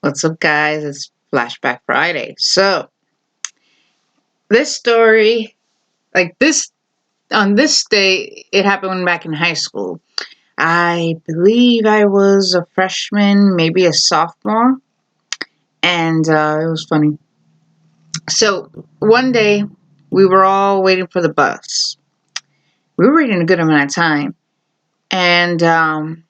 What's up, guys? It's Flashback Friday. So, this story, on this day, it happened back in high school. I believe I was a freshman, maybe a sophomore, and it was funny. So, one day, we were all waiting for the bus. We were waiting a good amount of time, and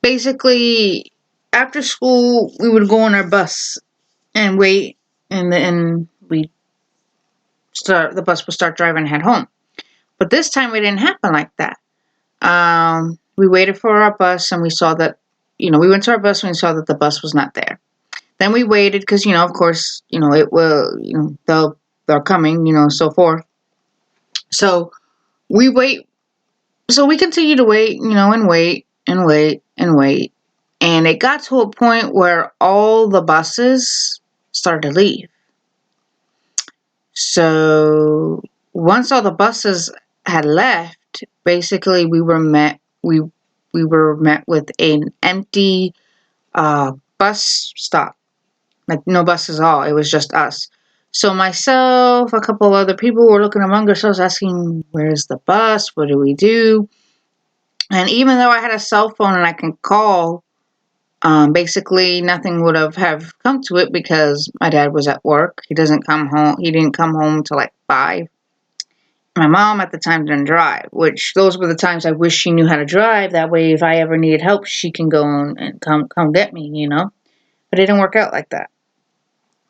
basically, after school, we would go on our bus and wait, and then the bus would start driving and head home. But this time it didn't happen like that. We waited for our bus and we saw that, we went to our bus and we saw that the bus was not there. Then we waited because, of course, it will, they're coming, so forth. So we wait. So we continue to wait, and wait and wait and wait. And it got to a point where all the buses started to leave. So once all the buses had left, basically we were met with an empty bus stop. Like no buses at all. It was just us. So myself, a couple other people were looking among ourselves asking, where's the bus? What do we do? And even though I had a cell phone and I can call, basically nothing would have come to it because my dad was at work. He didn't come home till like 5. My mom at the time didn't drive, which those were the times I wish she knew how to drive. That way, if I ever needed help, she can go and come get me, But it didn't work out like that.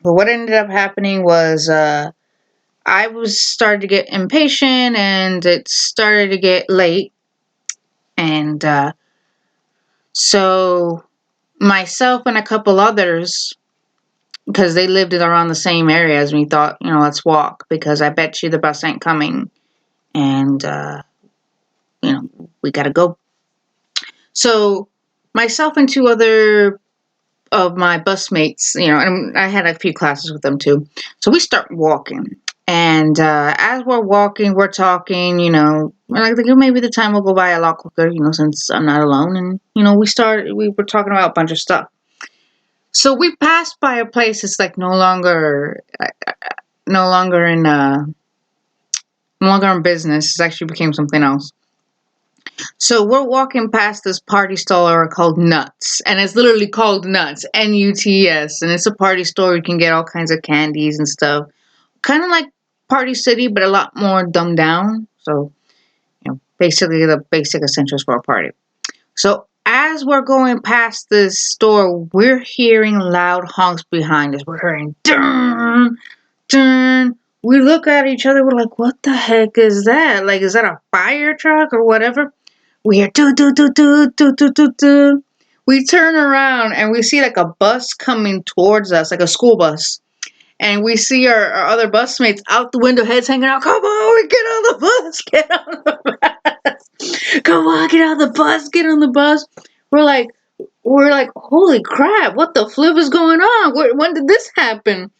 But what ended up happening was I was started to get impatient and it started to get late. And so myself and a couple others, because they lived around the same area as me, thought, let's walk because I bet you the bus ain't coming. And, we gotta go. So myself and 2 other of my bus mates, and I had a few classes with them too. So we start walking. And as we're walking, we're talking, we're like, maybe the time will go by a lot quicker, since I'm not alone. And, we were talking about a bunch of stuff. So we passed by a place that's like no longer in business. It actually became something else. So we're walking past this party store called Nuts, and it's literally called Nuts, Nuts, and it's a party store. You can get all kinds of candies and stuff, kind of like Party City, but a lot more dumbed down. So, basically the basic essentials for a party. So as we're going past this store, we're hearing loud honks behind us. We're hearing dun, dun. We look at each other. We're like, what the heck is that? Like, is that a fire truck or whatever? We hear do do do do do do do do. We turn around and we see like a bus coming towards us, like a school bus. And we see our other busmates out the window, heads hanging out. Come on, get on the bus, get on the bus. Come on, get on the bus, get on the bus. We're like, holy crap, what the flip is going on? When did this happen?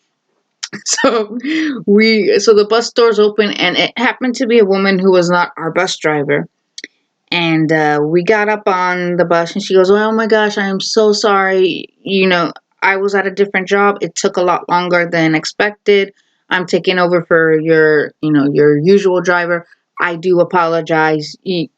So the bus doors open, and it happened to be a woman who was not our bus driver. And we got up on the bus, and she goes, "Oh my gosh, I am so sorry. I was at a different job. It took a lot longer than expected. I'm taking over for your usual driver. I do apologize. I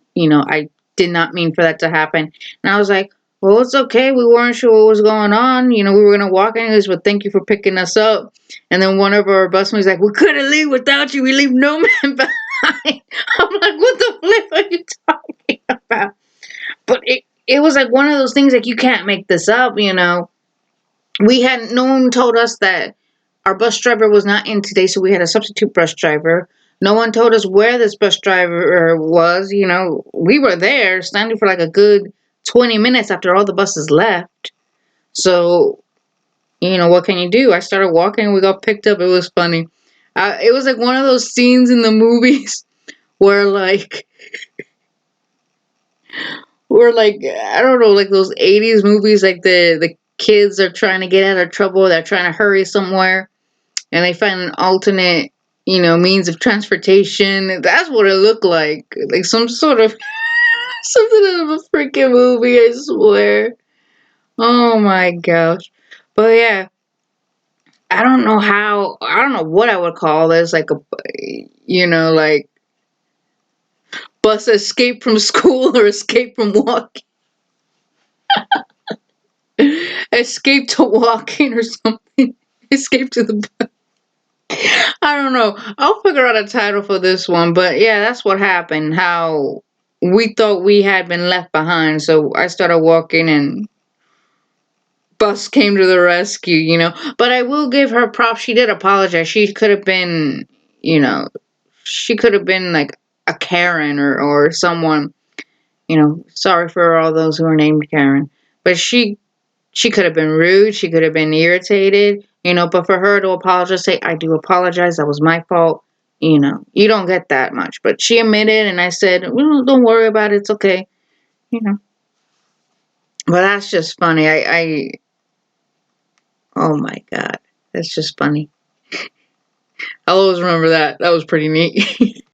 did not mean for that to happen." And I was like, "Well, it's okay. We weren't sure what was going on. We were going to walk anyways, but thank you for picking us up." And then one of our busmates was like, "We couldn't leave without you. We leave no man behind." I'm like, "What the flip are you talking about?" But it was like one of those things like you can't make this up, no one told us that our bus driver was not in today, so we had a substitute bus driver. No one told us where this bus driver was. We were there standing for like a good 20 minutes after all the buses left. So, what can you do? I started walking, we got picked up. It was funny. It was like one of those scenes in the movies where I don't know, like those 80s movies, like the kids are trying to get out of trouble, they're trying to hurry somewhere, and they find an alternate, means of transportation. That's what it looked like some sort of something out of a freaking movie, I swear. Oh my gosh. But yeah, I don't know how. I don't know what I would call this. Like a, like bus escape from school or escape from walking, escape to walking or something. Escape to the bus. I don't know. I'll figure out a title for this one. But yeah, that's what happened. How we thought we had been left behind. So I started walking and bus came to the rescue. But I will give her props. She did apologize. She could have been, you know, she could have been like a Karen or someone, sorry for all those who are named Karen. But she could have been rude. She could have been irritated, but for her to apologize, say, I do apologize. That was my fault. You don't get that much. But she admitted, and I said, well, don't worry about it. It's okay. You know, but that's just funny. Oh my God. That's just funny. I'll always remember that. That was pretty neat.